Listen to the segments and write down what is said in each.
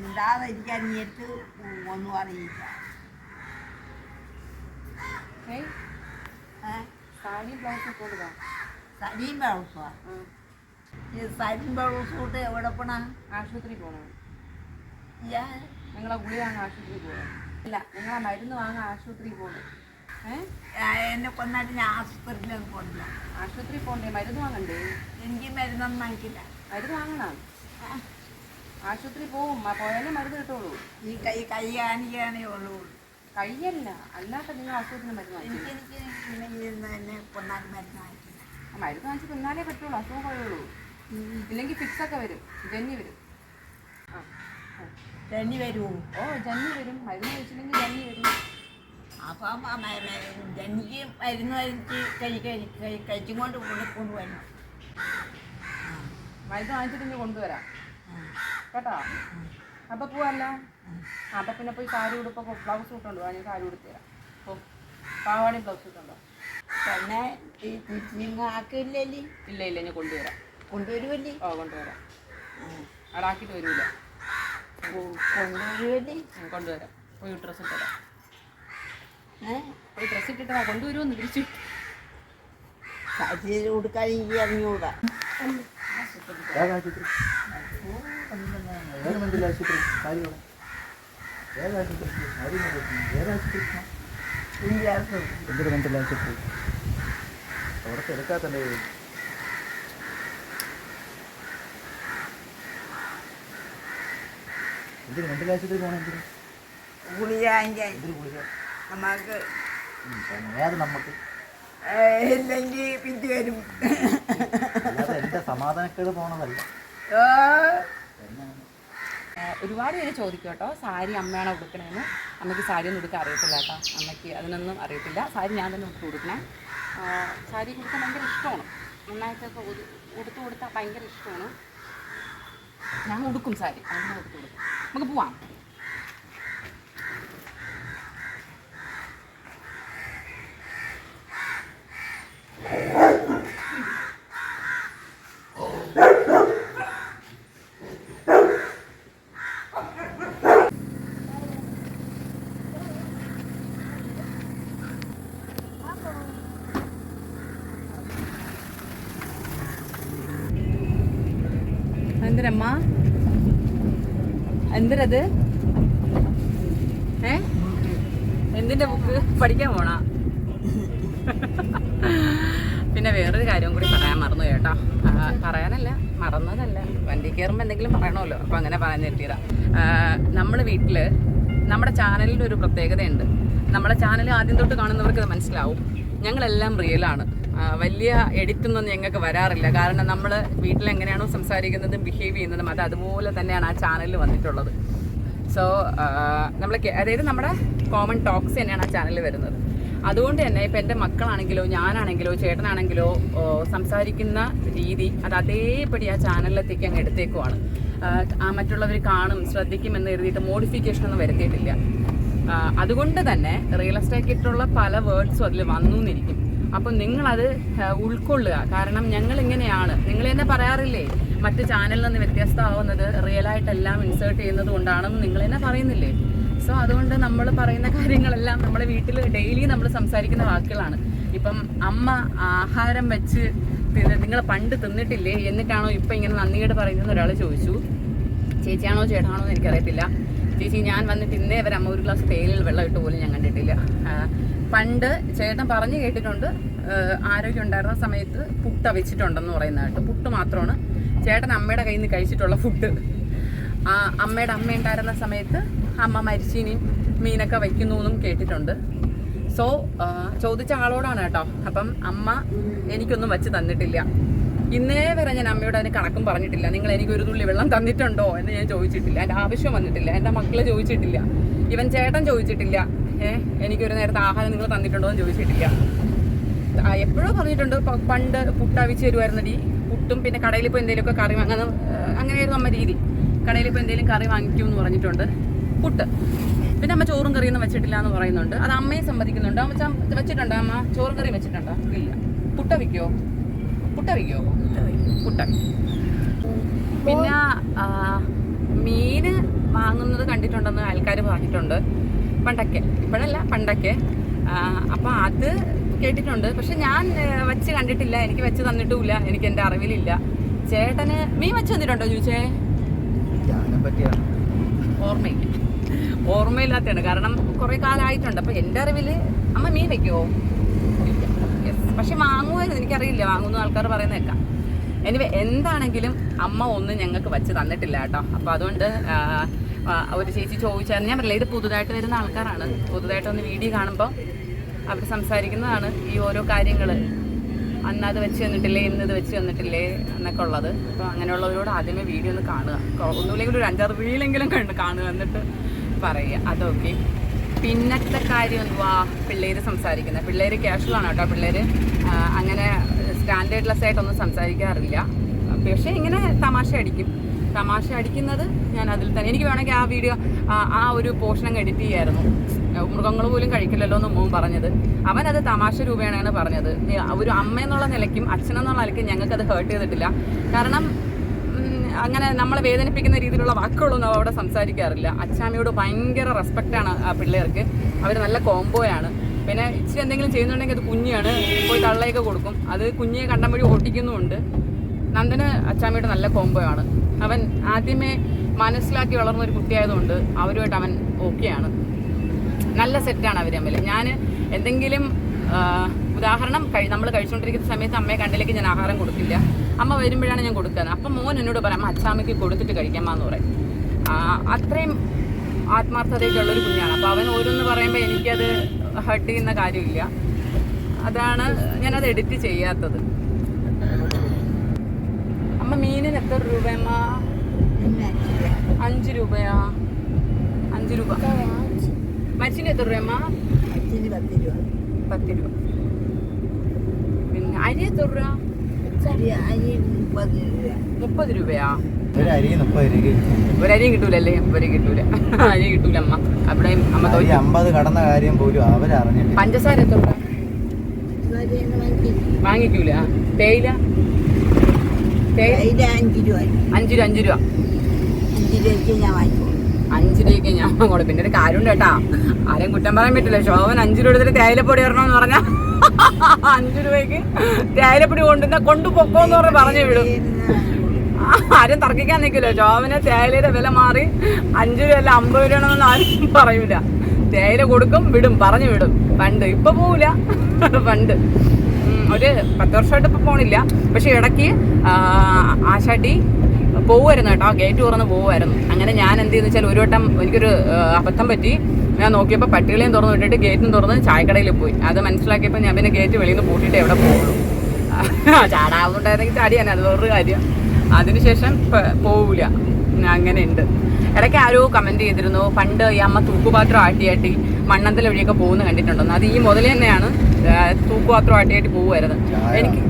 മിണ്ടാതിരിക്കാൻ നീട്ട് ഒന്നും അറിയില്ല. സാരിയും ബ്ലൗസും കൊടുക്കാം. സരിയും ബ്ലൗസാ? സരിയും ബ്ലൗസ് കൊണ്ട് എവിടെ പോണ? ആശുപത്രി പോകണം. നിങ്ങളെ ഗുളി വാങ്ങാൻ ആശുപത്രി പോകണം. ഇല്ല, നിങ്ങളെ മരുന്ന് വാങ്ങാൻ ആശുപത്രി പോകണം. എന്നെ കൊന്നിട്ട് ഞാൻ ആശുപത്രിയിലൊന്നും പോകണില്ല. ആശുപത്രി പോകണ്ടേ? മരുന്ന് വാങ്ങണ്ടേ? എനിക്ക് മരുന്നൊന്നും വാങ്ങിക്കില്ല. മരുന്ന് വാങ്ങണം. ആശുപത്രി പോവും, പോയാലേ മരുന്ന് കിട്ടുള്ളൂ. ഈ കൈ കാണിക്കാനേ ഉള്ളൂ. കയ്യല്ല, അല്ലാത്ത നിങ്ങൾ ആശുപത്രി മരുന്ന് വാങ്ങിക്കും. എനിക്ക് എന്നെ കൊന്നാലും മരുന്ന് വാങ്ങിക്കില്ല. മരുന്ന് വാങ്ങിച്ച് തിന്നാലേ പറ്റുള്ളൂ, അസുഖം കഴിയുള്ളൂ. ഇല്ലെങ്കിൽ ഫിക്സൊക്കെ വരും, ജന്നി വരും. ജന്നി വരുമോ? ഓ, ജന്നി വരും. മരുന്ന് കഴിച്ചില്ലെങ്കിൽ ജന്നി വരും. അപ്പം ജന്നിക്ക് മരുന്ന് കഴിച്ചും കൊണ്ട് കൊണ്ടുവരണം. മരുന്ന് വാങ്ങിച്ചിട്ട് ഇനി കൊണ്ടുവരാം കേട്ടോ. അപ്പം പോവല്ല. അപ്പം പിന്നെ പോയി സാരി ഉടുപ്പോൾ ബ്ലൗസ് ഇട്ടുണ്ടോ? ഞാൻ സാരി ഉടുത്ത് തരാം. ഓ, പാവാടയും ബ്ലൗസ് ഇട്ടുണ്ടോ? പിന്നെ ഈ നിങ്ങൾ ആക്കില്ലല്ലേ? ഇല്ല ഇല്ല, ഞാൻ കൊണ്ടുവരാം. കൊണ്ടുവരുമല്ലേ? ഓ, കൊണ്ടുവരാം. അവിടെ ആക്കിയിട്ട് വരില്ല. കൊണ്ടുവരുമല്ലേ? കൊണ്ടുവരാം. പോയി ഡ്രസ്സ് ഇട്ടരാം. പോയി ഡ്രസ്സ് ഇട്ടിട്ട് കൊണ്ടുവരുമെന്ന് തിരിച്ചു. സാരി കൊടുക്കാൻ എനിക്ക് അറിഞ്ഞുകൂടാ. എന്തൊരു മെന്റൽ ആശുപത്രി അവിടെ തിരക്കാത്തല്ലേ? എന്തൊരു മെന്റൽ ആശുപത്രി പോകണം? എന്തിന് ഗുളിക എന്തൊരു ഗുളിക? നമുക്ക് ഏത് നമുക്ക് ഇല്ലെങ്കിൽ പിറ്റി വരും. അല്ലാതെ എൻ്റെ സമാധാനക്കേട് പോകണതല്ല. ഒരുപാട് പേര് ചോദിക്കും കേട്ടോ, സാരി അമ്മയാണോ ഉടുക്കണേന്ന്. അമ്മയ്ക്ക് സാരി ഒന്നും ഉടുക്കാൻ അറിയത്തില്ല കേട്ടോ. അമ്മയ്ക്ക് അതിനൊന്നും അറിയത്തില്ല. സാരി ഞാൻ തന്നെ ഉടുത്ത് കൊടുക്കണേ. സാരി കൊടുക്കാൻ ഭയങ്കര ഇഷ്ടമാണ്. നന്നായിട്ടൊക്കെ ഉടുത്ത് കൊടുത്താൽ ഭയങ്കര ഇഷ്ടമാണ്. ഞാൻ ഉടുക്കും സാരി, അങ്ങനെ ഉടുത്ത് കൊടുക്കും. നമുക്ക് പോവാം. എന്തിനമ്മ? എന്തിനത്? എന്തിൻ്റെ ബുക്ക്? പഠിക്കാൻ പോണ? പിന്നെ വേറൊരു കാര്യം കൂടി പറയാൻ മറന്നു കേട്ടോ. പറയാനല്ല, മറന്നതല്ല, വണ്ടി കയറുമ്പോൾ എന്തെങ്കിലും പറയണമല്ലോ, അപ്പോൾ അങ്ങനെ പറയാൻ നിർത്തിയതാ. നമ്മൾ വീട്ടിൽ നമ്മുടെ ചാനലിൻ്റെ ഒരു പ്രത്യേകതയുണ്ട്. നമ്മുടെ ചാനൽ ആദ്യം തൊട്ട് കാണുന്നവർക്ക് അത് മനസ്സിലാവും. ഞങ്ങളെല്ലാം റിയലാണ്. വലിയ എഡിറ്റൊന്നും ഞങ്ങൾക്ക് വരാറില്ല. കാരണം നമ്മൾ വീട്ടിലെങ്ങനെയാണോ സംസാരിക്കുന്നതും ബിഹേവ് ചെയ്യുന്നതും അത് അതുപോലെ തന്നെയാണ് ആ ചാനലിൽ വന്നിട്ടുള്ളത്. സോ അതായത് നമ്മുടെ കോമൺ ടോക്സ് തന്നെയാണ് ആ ചാനലിൽ വരുന്നത്. അതുകൊണ്ട് തന്നെ ഇപ്പം എൻ്റെ മക്കളാണെങ്കിലോ ഞാനാണെങ്കിലോ ചേട്ടനാണെങ്കിലോ സംസാരിക്കുന്ന രീതി അത് അതേപടി ആ ചാനലിലെത്തേക്ക് അങ്ങ് എടുത്തേക്കുവാണ്. മറ്റുള്ളവർ കാണും ശ്രദ്ധിക്കുമെന്ന് എഴുതിയിട്ട് മോഡിഫിക്കേഷനൊന്നും വരുത്തിയിട്ടില്ല. അതുകൊണ്ട് തന്നെ റിയലിസ്റ്റിക് ആയിട്ടുള്ള പല വേർഡ്സും അതിൽ വന്നു എന്നിരിക്കും. അപ്പം നിങ്ങളത് ഉൾക്കൊള്ളുക. കാരണം ഞങ്ങളിങ്ങനെയാണ്. നിങ്ങൾ തന്നെ പറയാറില്ലേ, മറ്റ് ചാനലിൽ നിന്ന് വ്യത്യസ്തമാവുന്നത് റിയലായിട്ടെല്ലാം ഇൻസേർട്ട് ചെയ്യുന്നത് കൊണ്ടാണെന്ന് നിങ്ങൾ തന്നെ പറയുന്നില്ലേ. സോ അതുകൊണ്ട് നമ്മൾ പറയുന്ന കാര്യങ്ങളെല്ലാം നമ്മുടെ വീട്ടിൽ ഡെയിലി നമ്മൾ സംസാരിക്കുന്ന വാക്കുകളാണ്. ഇപ്പം അമ്മ ആഹാരം വെച്ച് നിങ്ങൾ പണ്ട് തിന്നിട്ടില്ലേ, എന്നിട്ടാണോ ഇപ്പം ഇങ്ങനെ നന്ദിയോട് പറയുന്നതെന്ന് ഒരാൾ ചോദിച്ചു. ചേച്ചിയാണോ ചേട്ടാണോ എന്ന് എനിക്കറിയത്തില്ല. ചേച്ചി, ഞാൻ വന്നിട്ട് ഇന്നേ വരെ അമ്മ ഒരു ഗ്ലാസ് തേയിലിൽ വെള്ളം ഇട്ട് പോലും ഞാൻ കണ്ടിട്ടില്ല. പണ്ട് ചേട്ടൻ പറഞ്ഞു കേട്ടിട്ടുണ്ട്, ആരോഗ്യം ഉണ്ടായിരുന്ന സമയത്ത് പുട്ട് വെച്ചിട്ടുണ്ടെന്ന് പറയുന്നതായിട്ട്. പുട്ട് മാത്രമാണ് ചേട്ടൻ അമ്മയുടെ കയ്യിൽ നിന്ന് കഴിച്ചിട്ടുള്ള ഫുഡ്. അമ്മയുടെ അമ്മ ഉണ്ടായിരുന്ന സമയത്ത് അമ്മ മരിച്ചീനിയും മീനൊക്കെ വയ്ക്കുന്നു എന്നും കേട്ടിട്ടുണ്ട്. സോ ചോദിച്ച ആളോടാണ് കേട്ടോ. അപ്പം അമ്മ എനിക്കൊന്നും വച്ച് തന്നിട്ടില്ല. ഇന്നേ വരെ ഞാൻ അമ്മയോട് അതിന് കണക്കും പറഞ്ഞിട്ടില്ല. നിങ്ങൾ എനിക്ക് ഒരു തുള്ളി വെള്ളം തന്നിട്ടുണ്ടോ എന്ന് ഞാൻ ചോദിച്ചിട്ടില്ല. എൻ്റെ ആവശ്യം വന്നിട്ടില്ല. എൻ്റെ മക്കള് ചോദിച്ചിട്ടില്ല. ഇവൻ ചേട്ടൻ ചോദിച്ചിട്ടില്ല. എനിക്കൊരു നേരത്തെ ആഹാരം നിങ്ങൾ തന്നിട്ടുണ്ടോ എന്ന് ചോദിച്ചിട്ടില്ല. എപ്പോഴോ പറഞ്ഞിട്ടുണ്ട്, പണ്ട് പുട്ട് അവിച്ച് തരുമായിരുന്നടി. പുട്ടും പിന്നെ കടയിൽ ഇപ്പോൾ എന്തെങ്കിലുമൊക്കെ കറി അങ്ങനെയായിരുന്നു അമ്മ രീതി. കടയിൽ ഇപ്പോൾ എന്തെങ്കിലും കറി വാങ്ങിക്കും എന്ന് പറഞ്ഞിട്ടുണ്ട്. പുട്ട് പിന്നെ അമ്മ ചോറും കറിയൊന്നും വെച്ചിട്ടില്ല എന്ന് പറയുന്നുണ്ട്. അത് അമ്മയെ സമ്മതിക്കുന്നുണ്ട്. അമ്മ വെച്ചിട്ടുണ്ടോ? അമ്മ ചോറും കറിയും വെച്ചിട്ടുണ്ടോ? ഇല്ല. പുട്ട വയ്ക്കോ? പിന്നെ മീന് ചെയ്തിട്ടുണ്ടെന്ന് ആൾക്കാർ പറഞ്ഞിട്ടുണ്ട് പണ്ടൊക്കെ, ഇപ്പോഴല്ല പണ്ടൊക്കെ. അപ്പം അത് കേട്ടിട്ടുണ്ട്. പക്ഷെ ഞാൻ വെച്ച് കണ്ടിട്ടില്ല, എനിക്ക് വെച്ച് തന്നിട്ടുമില്ല, എനിക്ക് എൻ്റെ അറിവിലില്ല. ചേട്ടന് മീൻ വെച്ച് തന്നിട്ടുണ്ടോ ചോദിച്ചേ? ഓർമ്മയില്ലാത്തതാണ്, കാരണം കുറേ കാലമായിട്ടുണ്ട്. അപ്പം എൻ്റെ അറിവിൽ അമ്മ മീൻ വെക്കുമോ? യെസ്. പക്ഷെ വാങ്ങുമായിരുന്നു, എനിക്കറിയില്ല, വാങ്ങുന്ന ആൾക്കാർ പറയുന്നത് കേൾക്കാം. എനിവേ എന്താണെങ്കിലും അമ്മ ഒന്നും ഞങ്ങൾക്ക് വെച്ച് തന്നിട്ടില്ല കേട്ടോ. അപ്പോൾ അതുകൊണ്ട് ഒരു ചേച്ചി ചോദിച്ചായിരുന്നു, ഞാൻ പറയില്ല ഇത് പുതുതായിട്ട് വരുന്ന ആൾക്കാരാണ്, പുതുതായിട്ട് ഒന്ന് വീഡിയോ കാണുമ്പോൾ അവർ സംസാരിക്കുന്നതാണ് ഈ ഓരോ കാര്യങ്ങൾ. അന്ന് അത് വെച്ച് തന്നിട്ടില്ലേ, ഇന്നത് വെച്ച് തന്നിട്ടില്ലേ എന്നൊക്കെ ഉള്ളത്. അപ്പോൾ അങ്ങനെയുള്ളവരോട് ആദ്യമേ വീഡിയോ ഒന്ന് കാണുക, ഒന്നുമില്ലെങ്കിൽ ഒരു 5-6 റീലെങ്കിലും കാണുക, എന്നിട്ട് പറയുക. അതൊക്കെ. പിന്നത്തെ കാര്യം എന്തുവാ, പിള്ളേർ സംസാരിക്കുന്നത്. പിള്ളേർ ക്യാഷ്വലാണ് കേട്ടോ, പിള്ളേർ അങ്ങനെ സ്റ്റാൻഡേർഡ്ലെസ് ആയിട്ടൊന്നും സംസാരിക്കാറില്ല. പക്ഷേ ഇങ്ങനെ തമാശ അടിക്കുന്നത് ഞാൻ അതിൽ തന്നെ. എനിക്ക് വേണമെങ്കിൽ ആ വീഡിയോ ആ ഒരു പോർഷൻ അങ്ങ് എഡിറ്റ് ചെയ്യായിരുന്നു. മൃഗങ്ങൾ പോലും കഴിക്കില്ലല്ലോ എന്ന് മോൻ പറഞ്ഞത്, അവനത് തമാശ രൂപേണയാണ് പറഞ്ഞത്. ഒരു അമ്മ എന്നുള്ള നിലയ്ക്കും അച്ഛനെന്നുള്ള നിലയ്ക്കും ഞങ്ങൾക്കത് ഹേർട്ട് ചെയ്തിട്ടില്ല. കാരണം അങ്ങനെ നമ്മളെ വേദനിപ്പിക്കുന്ന രീതിയിലുള്ള വാക്കുകളൊന്നും അവിടെ സംസാരിക്കാറില്ല. അച്ഛാമ്മയോട് ഭയങ്കര റെസ്പെക്റ്റാണ് ആ പിള്ളേർക്ക്, അവർ നല്ല കോംബോയാണ്. പിന്നെ ഇച്ചിരി എന്തെങ്കിലും ചെയ്യുന്നുണ്ടെങ്കിൽ അത് കുഞ്ഞാണ്, പോയി തള്ളയൊക്കെ കൊടുക്കും, അത് കുഞ്ഞിയെ കണ്ടം വഴി ഓട്ടിക്കുന്നുമുണ്ട്. നന്ദന് അച്ഛാമ്മയുടെ നല്ല കോംബോയാണ്. അവൻ ആദ്യമേ മനസ്സിലാക്കി വളർന്ന ഒരു കുട്ടിയായതുകൊണ്ട് അവരുമായിട്ട് അവൻ ഓക്കെയാണ്, നല്ല സെറ്റാണ് അവർ തമ്മിൽ. ഞാൻ എന്തെങ്കിലും ഉദാഹരണം നമ്മൾ കഴിച്ചുകൊണ്ടിരിക്കുന്ന സമയത്ത് അമ്മയെ കണ്ടിലേക്ക് ഞാൻ ആഹാരം കൊടുക്കില്ല, അമ്മ വരുമ്പോഴാണ് ഞാൻ കൊടുക്കുന്നത്. അപ്പം മോൻ എന്നോട് പറയാം അമ്മ അച്ഛാമ്മയ്ക്ക് കൊടുത്തിട്ട് കഴിക്കാമെന്ന് പറയും. അത്രയും ആത്മാർത്ഥതയ്ക്കുള്ളൊരു കുഞ്ഞാണ്. അപ്പോൾ അവൻ ഓരോന്ന് പറയുമ്പോൾ എനിക്കത് ഹർട്ട് ചെയ്യുന്ന കാര്യമില്ല. അതാണ് ഞാനത് എഡിറ്റ് ചെയ്യാത്തത്. അമ്മ മീനിന് എത്ര രൂപയമ്മ? 5 രൂപയാ? 5 രൂപ. മച്ചിന് എത്ര രൂപയമ്മ? 10 രൂപ. പിന്നെ അരി എത്ര രൂപ? 30 രൂപയാ? ഒരു അരിയും കിട്ടൂലല്ലേ? ഒരു കിട്ടൂല, അരി കിട്ടൂല അമ്മ. അവിടെ അമ്മ 50 കടന്ന കാര്യം പോലും അവരറിഞ്ഞില്ല. പഞ്ചസാര എത്ര രൂപ? വാങ്ങിക്കൂല. തേയില 5 രൂപ. 5 രൂപ. 5 രൂപയ്ക്ക് ഞാൻ വാങ്ങോളൂ. പിന്നെ ഒരു കാര്യമുണ്ട് കേട്ടാ, ആരെയും കുറ്റം പറയാൻ പറ്റില്ല. ശോഭൻ 5 രൂപ എടുത്തിട്ട് തേയിലപ്പൊടി ഇടണമെന്ന് പറഞ്ഞാൽ 5 രൂപയ്ക്ക് തേയിലപ്പൊടി കൊണ്ടുപോക്കോന്ന് പറഞ്ഞു വിടും. ആരും തർക്കിക്കാൻ നിൽക്കില്ല. ശോഭന് തേയിലയുടെ വില മാറി 5 രൂപ അല്ല 50 രൂപയാണെന്നൊന്നും ആരും പറയൂല. തേയില കൊടുക്കും, വിടും, പറഞ്ഞു വിടും. പണ്ട്, ഇപ്പൊ പോവില്ല. പണ്ട് ഒരു 10 വർഷമായിട്ട് ഇപ്പൊ പോണില്ല. പക്ഷെ ഇടയ്ക്ക് ആശാട്ടി പോവുമായിരുന്നു കേട്ടോ, ഗേറ്റ് തുറന്ന് പോവുമായിരുന്നു. അങ്ങനെ ഞാൻ എന്ത് ചെയ്യുന്ന വെച്ചാൽ ഒരു വട്ടം എനിക്കൊരു അബദ്ധം പറ്റി. ഞാൻ നോക്കിയപ്പോൾ പട്ടികളെയും തുറന്ന് വിട്ടിട്ട് ഗേറ്റും തുറന്ന് ചായക്കടയിൽ പോയി. അത് മനസ്സിലാക്കിയപ്പോൾ ഞാൻ പിന്നെ ഗേറ്റ് വെളിയിൽ നിന്ന് പൂട്ടിയിട്ട് എവിടെ പോകുള്ളൂ. ചാടാവുന്നുണ്ടായിരുന്നെങ്കിൽ ചാടിയാണ്, അത് വേറൊരു കാര്യം. അതിനുശേഷം പോവില്ല. അങ്ങനെ ഉണ്ട്. ഇടയ്ക്ക് ആരോ കമൻറ്റ് ചെയ്തിരുന്നു, പണ്ട് ഈ അമ്മ തൂക്കുപാത്രം ആട്ടി മണ്ണന്തല വഴിയൊക്കെ പോകുന്ന കണ്ടിട്ടുണ്ടെന്ന്. അത് ഈ മുതൽ തന്നെയാണ് തൂക്കുപാത്രം ആട്ടി പോകുമായിരുന്നു. എനിക്ക്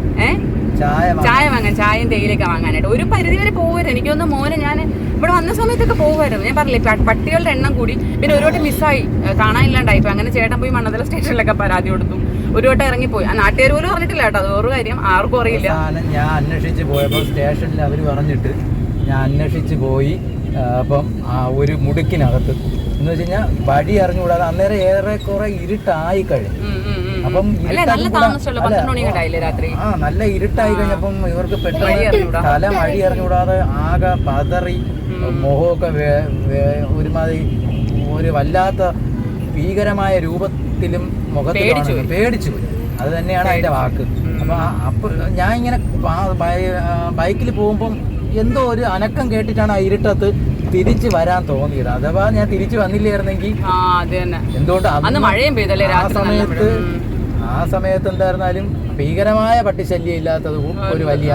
ചായ വാങ്ങാൻ, ചായയും തേയിലൊക്കെ വാങ്ങാനായിട്ട് ഒരു പരിധി വരെ പോകുമായിരുന്നു. എനിക്കൊന്ന് മോനെ ഞാൻ ഇവിടെ വന്ന സമയത്തൊക്കെ പോകുമായിരുന്നു. ഞാൻ പറഞ്ഞില്ലേ പട്ടികളുടെ എണ്ണം കൂടി. പിന്നെ ഒരു വട്ടം മിസ്സായി, കാണാനില്ലാണ്ടായിപ്പോൾ. അങ്ങനെ ചേട്ടൻ പോയി മണ്ണന്തല സ്റ്റേഷനിലൊക്കെ പരാതി കൊടുത്തു. ഒരു വട്ടം ഇറങ്ങിപ്പോയി. ആ നാട്ടുകാർ പോലും പറഞ്ഞിട്ടില്ല കേട്ടോ, അത് വേറെ കാര്യം, ആർക്കും അറിയില്ല. ഞാൻ അന്വേഷിച്ച് പോയപ്പോൾ സ്റ്റേഷനിൽ അവർ പറഞ്ഞിട്ട് ഞാൻ അന്വേഷിച്ച് പോയി. അപ്പം ഒരു മുടുക്കിനകത്ത് എന്ന് വെച്ച് കഴിഞ്ഞാൽ വഴി അറിഞ്ഞുകൂടാതെ അന്നേരം ഏറെക്കുറെ ഇരുട്ടായി കഴിഞ്ഞു. അപ്പം നല്ല ഇരുട്ടായി കഴിഞ്ഞപ്പം ഇവർക്ക് പെട്ടെന്ന് തല വഴി അറിഞ്ഞുകൂടാതെ ആകെ പതറി, മുഖമൊക്കെ ഒരുമാതിരി ഒരു വല്ലാത്ത ഭീകരമായ രൂപത്തിലും മുഖത്തിൽ പേടിച്ചു പോയി. അത് തന്നെയാണ് അതിന്റെ വാക്ക്. അപ്പൊ ഞാൻ ഇങ്ങനെ ബൈക്കിൽ പോകുമ്പം എന്തോ ഒരു അനക്കം കേട്ടിട്ടാണ് ആ ഇരുട്ടത്ത് തിരിച്ചു വരാൻ തോന്നിയത്. അഥവാ ഞാൻ തിരിച്ചു വന്നില്ലായിരുന്നെങ്കിൽ എന്തുകൊണ്ട് ആ സമയത്ത് എന്തായിരുന്നാലും ഭീകരമായ പട്ടിശല്യം ഇല്ലാത്തത് ഒരു വലിയ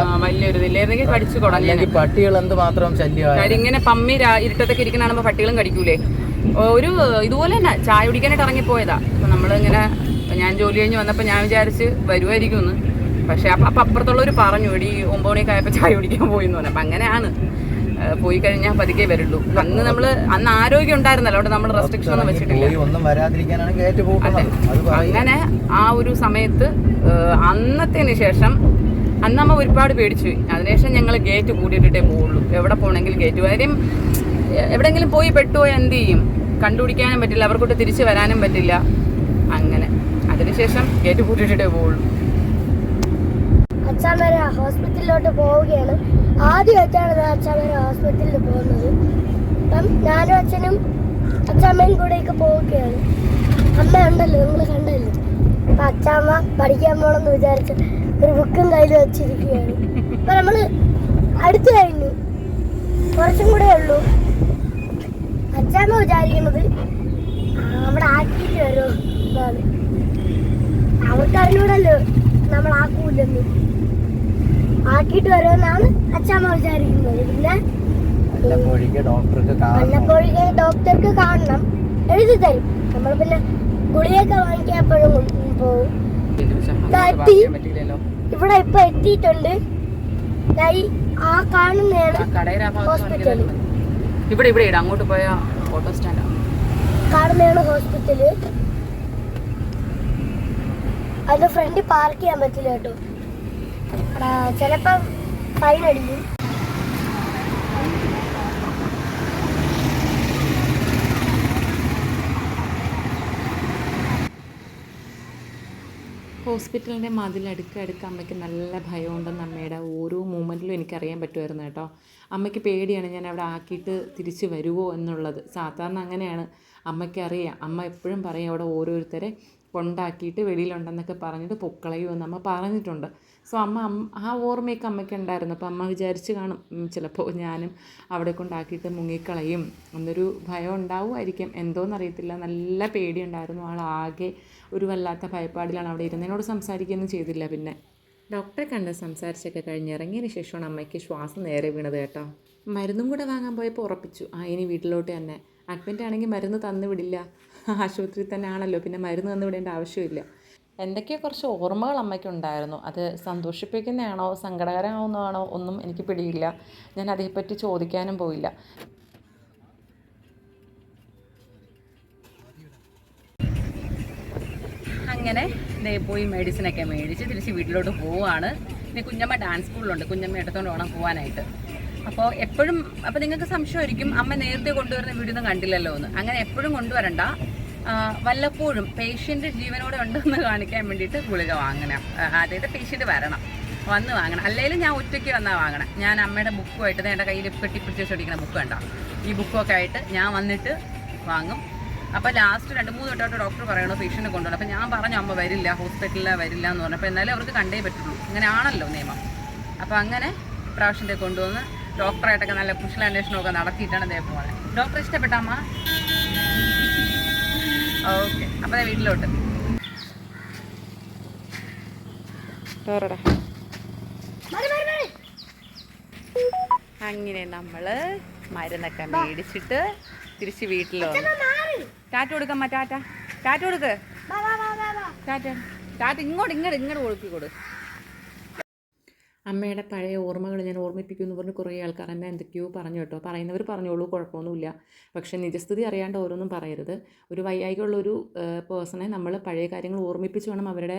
പട്ടികൾ എന്തുമാത്രം ശല്യമായി. ഇങ്ങനെ പമ്മി ഇരുട്ടത്തൊക്കെ ഇരിക്കുന്ന പട്ടികളും കടിക്കൂലേ. ഒരു ഇതുപോലെ തന്നെ ചായ കുടിക്കാനായിട്ട് ഇറങ്ങിപ്പോയതാ. അപ്പൊ നമ്മളിങ്ങനെ ഞാൻ ജോലി കഴിഞ്ഞ് വന്നപ്പോൾ ഞാൻ വിചാരിച്ച് വരുമായിരിക്കും എന്ന്. പക്ഷെ അപ്പം അപ്പുറത്തുള്ളവർ പറഞ്ഞു, എടി 9 മണിയൊക്കെ ആയപ്പോൾ ചായ കുടിക്കാൻ പോയി എന്ന് പറഞ്ഞു. അപ്പം അങ്ങനെയാണ്, പോയി കഴിഞ്ഞാൽ പതുക്കെ വരുള്ളൂ. അന്ന് ആരോഗ്യം ഉണ്ടായിരുന്നല്ലോ, അവിടെ നമ്മൾ റെസ്ട്രിക്ഷൻ ഒന്നും വെച്ചിട്ടില്ല. അങ്ങനെ ആ ഒരു സമയത്ത് അന്നത്തിന് ശേഷം അന്നമ്മ ഒരുപാട് പേടിച്ചു പോയി. അതിനുശേഷം ഞങ്ങൾ ഗേറ്റ് കൂട്ടിയിട്ടേ പോവുള്ളൂ. എവിടെ പോകണമെങ്കിൽ ഗേറ്റ്. കാര്യം എവിടെയെങ്കിലും പോയി പെട്ടുപോയി എന്ത് ചെയ്യും? കണ്ടുപിടിക്കാനും പറ്റില്ല, അവർക്കൊട്ട് തിരിച്ചു വരാനും പറ്റില്ല. അങ്ങനെ അതിനുശേഷം ഗേറ്റ് പൂട്ടിയിട്ടേ പോകുള്ളൂ. അച്ഛാമ്മേരെ ഹോസ്പിറ്റലിലോട്ട് പോവുകയാണ്. ആദ്യമായിട്ടാണ് അച്ഛാമ്മേരെ ഹോസ്പിറ്റലിൽ പോകുന്നത്. അപ്പം ഞാനും അച്ഛനും അച്ഛാമ്മയും കൂടെയൊക്കെ പോവുകയാണ്. അമ്മ ഉണ്ടല്ലോ, നിങ്ങൾ കണ്ടല്ലോ. അപ്പം അച്ഛാമ്മ പഠിക്കാൻ പോകണമെന്ന് വിചാരിച്ച് ഒരു ബുക്കും കയ്യിൽ വെച്ചിരിക്കുകയാണ്. അപ്പം നമ്മൾ അടുത്ത് കഴിഞ്ഞു, കുറച്ചും കൂടെ ഉള്ളൂ. അച്ഛാമ്മ വിചാരിക്കുന്നത് അവിടെ ആക്കിയിട്ട് വരുമോ എന്നാണ്. അവർക്ക് അറിഞ്ഞൂടല്ലോ നമ്മൾ ആക്കൂലെന്ന്. ആക്കിയിട്ട് വരുമെന്നാണ് അച്ഛാമ്മ വിചാരിക്കുന്നത്. പിന്നെ വല്ലപ്പോഴേക്ക് ഡോക്ടർക്ക് കാണണം, എഴുതി തരും. നമ്മൾ പിന്നെ ഗുളിയൊക്കെ വാങ്ങിക്കാൻ എപ്പോഴും പോകും. ഇവിടെ ഇപ്പൊ എത്തിയിട്ടുണ്ട്. ആ കാണുന്നതാണ് ഹോസ്പിറ്റല്. ഇവിടെ അങ്ങോട്ട് പോയ ഓട്ടോ സ്റ്റാൻഡാണ്. കാണുന്നതാണ് ഹോസ്പിറ്റല്. അതിന്റെ ഫ്രണ്ടിൽ പാർക്ക് ചെയ്യാൻ പറ്റില്ല കേട്ടോ. ചിലപ്പം ഫൈൻ അടിക്കും. ഹോസ്പിറ്റലിൻ്റെ മതിൽ അടുക്ക അമ്മയ്ക്ക് നല്ല ഭയമുണ്ടെന്ന് അമ്മയുടെ ഓരോ മൂമെൻറ്റിലും എനിക്കറിയാൻ പറ്റുമായിരുന്നു കേട്ടോ. അമ്മയ്ക്ക് പേടിയാണ് ഞാൻ അവിടെ ആക്കിയിട്ട് തിരിച്ച് വരുമോ എന്നുള്ളത്. സാധാരണ അങ്ങനെയാണ്, അമ്മയ്ക്കറിയാം. അമ്മ എപ്പോഴും പറയും അവിടെ ഓരോരുത്തരെ കൊണ്ടാക്കിയിട്ട് വെളിയിലുണ്ടെന്നൊക്കെ പറഞ്ഞിട്ട് പൊക്കളയുമെന്ന് അമ്മ പറഞ്ഞിട്ടുണ്ട്. സോ ആ ഓർമ്മയൊക്കെ അമ്മയ്ക്ക് ഉണ്ടായിരുന്നു. അപ്പോൾ അമ്മ വിചാരിച്ച് കാണും ചിലപ്പോൾ ഞാനും അവിടെ കൊണ്ടാക്കിയിട്ട് മുങ്ങിക്കളയും എന്നൊരു ഭയം ഉണ്ടാവുമായിരിക്കും. എന്തോന്നറിയത്തില്ല, നല്ല പേടിയുണ്ടായിരുന്നു. ആളാകെ ഒരു വല്ലാത്ത ഭയപ്പാടിലാണ് അവിടെ ഇരുന്ന്. എന്നോട് സംസാരിക്കുകയൊന്നും ചെയ്തില്ല. പിന്നെ ഡോക്ടറെ കണ്ട് സംസാരിച്ചൊക്കെ കഴിഞ്ഞ് ഇറങ്ങിയതിന് ശേഷമാണ് അമ്മയ്ക്ക് ശ്വാസം നേരെ വീണത് കേട്ടോ. മരുന്നും കൂടെ വാങ്ങാൻ പോയപ്പോൾ ഉറപ്പിച്ചു ഇനി വീട്ടിലോട്ട് തന്നെ. അഡ്മിറ്റ് ആണെങ്കിൽ മരുന്ന് തന്നു വിടില്ല, ആശുപത്രിയിൽ തന്നെ ആണല്ലോ, പിന്നെ മരുന്ന് തന്നു വിടേണ്ട ആവശ്യമില്ല. എന്തൊക്കെയോ കുറച്ച് ഓർമ്മകൾ അമ്മയ്ക്കുണ്ടായിരുന്നു. അത് സന്തോഷിപ്പിക്കുന്നതാണോ സങ്കടകരമാവുന്നതാണോ ഒന്നും എനിക്ക് പിടിയില്ല. ഞാൻ അതേപ്പറ്റി ചോദിക്കാനും പോയില്ല. അങ്ങനെ പോയി മെഡിസിനൊക്കെ മേടിച്ച് തിരിച്ച് വീട്ടിലോട്ട് പോവുകയാണ്. ഇനി കുഞ്ഞമ്മ ഡാൻസ് സ്കൂളിലുണ്ട്, കുഞ്ഞമ്മ എടുത്തുകൊണ്ട് വേണം പോകാനായിട്ട്. അപ്പോൾ എപ്പോഴും അപ്പോൾ നിങ്ങൾക്ക് സംശയമായിരിക്കും അമ്മ നേരത്തെ കൊണ്ടുവരുന്ന വീഡിയോ ഒന്നും കണ്ടില്ലല്ലോ എന്ന്. അങ്ങനെ എപ്പോഴും കൊണ്ടുവരണ്ട, വല്ലപ്പോഴും പേഷ്യൻ്റ് ജീവനോടെ ഉണ്ടെന്ന് കാണിക്കാൻ വേണ്ടിയിട്ട് ഗുളിക വാങ്ങണം. അതായത് പേഷ്യൻ്റ് വന്ന് വാങ്ങണം. അല്ലെങ്കിൽ ഞാൻ ഒറ്റയ്ക്ക് വന്നാൽ വാങ്ങണം. ഞാൻ അമ്മയുടെ ബുക്കുമായിട്ട് എൻ്റെ കയ്യിൽ കെട്ടിപ്പിടിച്ച് വെച്ചോടിക്കുന്ന ബുക്ക് വേണ്ട, ഈ ബുക്കൊക്കെ ആയിട്ട് ഞാൻ വന്നിട്ട് വാങ്ങും. അപ്പോൾ ലാസ്റ്റ് 2-3 വട്ടമായിട്ട് ഡോക്ടർ പറയണോ പേഷ്യൻ്റ് കൊണ്ടുവരണം. അപ്പോൾ ഞാൻ പറഞ്ഞു അമ്മ വരില്ല, ഹോസ്പിറ്റലിൽ വരില്ല എന്ന് പറഞ്ഞു. അപ്പോൾ എന്നാലും അവർക്ക് കണ്ടേ പറ്റുള്ളൂ, അങ്ങനെയാണല്ലോ നിയമം. അപ്പോൾ അങ്ങനെ ഇപ്രാവശ്യത്തെ കൊണ്ടുവന്ന് ഡോക്ടറായിട്ടൊക്കെ നല്ല കുശലാന്വേഷണമൊക്കെ നടത്തിയിട്ടാണ് ഇതേ പോകുന്നത്. ഡോക്ടർ ഇഷ്ടപ്പെട്ട അമ്മ? ഓക്കെ, അപ്പോൾ വീട്ടിലോട്ട് അങ്ങനെ നമ്മൾ മരുന്നൊക്കെ മേടിച്ചിട്ട് തിരിച്ച് വീട്ടിൽ വന്നു. ടാറ്റ കൊടുക്കമ്മ, ടാറ്റ കൊടുക്ക്, ടാറ്റ ഇങ്ങോട്ട് കൊടുക്കിക്കൊടു. അമ്മയുടെ പഴയ ഓർമ്മകൾ ഞാൻ ഓർമ്മിപ്പിക്കുമെന്ന് പറഞ്ഞ് കുറേ ആൾക്കാർ എന്നെ എന്തൊക്കെയോ പറഞ്ഞു കേട്ടോ. പറയുന്നവർ പറഞ്ഞോളൂ, കുഴപ്പമൊന്നുമില്ല. പക്ഷേ നിജസ്ഥിതി അറിയാണ്ട് ഓരോന്നും പറയരുത്. ഒരു വയ്യായികയുള്ളൊരു പേഴ്സണെ നമ്മൾ പഴയ കാര്യങ്ങൾ ഓർമ്മിപ്പിച്ച് വേണം അവരുടെ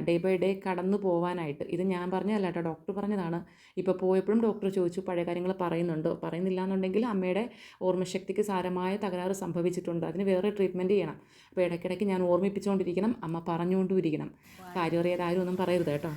ഡേ ബൈ ഡേ കടന്നു പോകാനായിട്ട്. ഇത് ഞാൻ പറഞ്ഞതല്ല കേട്ടോ, ഡോക്ടർ പറഞ്ഞതാണ്. ഇപ്പോൾ പോയപ്പോഴും ഡോക്ടർ ചോദിച്ചു പഴയ കാര്യങ്ങൾ പറയുന്നില്ല എന്നുണ്ടെങ്കിൽ അമ്മയുടെ ഓർമ്മശക്തിക്ക് സാരമായ തകരാറ് സംഭവിച്ചിട്ടുണ്ട്, അതിന് വേറെ ട്രീറ്റ്മെൻറ്റ് ചെയ്യണം. അപ്പോൾ ഇടയ്ക്കിടയ്ക്ക് ഞാൻ ഓർമ്മിപ്പിച്ചുകൊണ്ടിരിക്കണം, അമ്മ പറഞ്ഞുകൊണ്ടും ഇരിക്കണം. കാര്യം അറിയാതെ ആരും ഒന്നും പറയരുത് കേട്ടോ.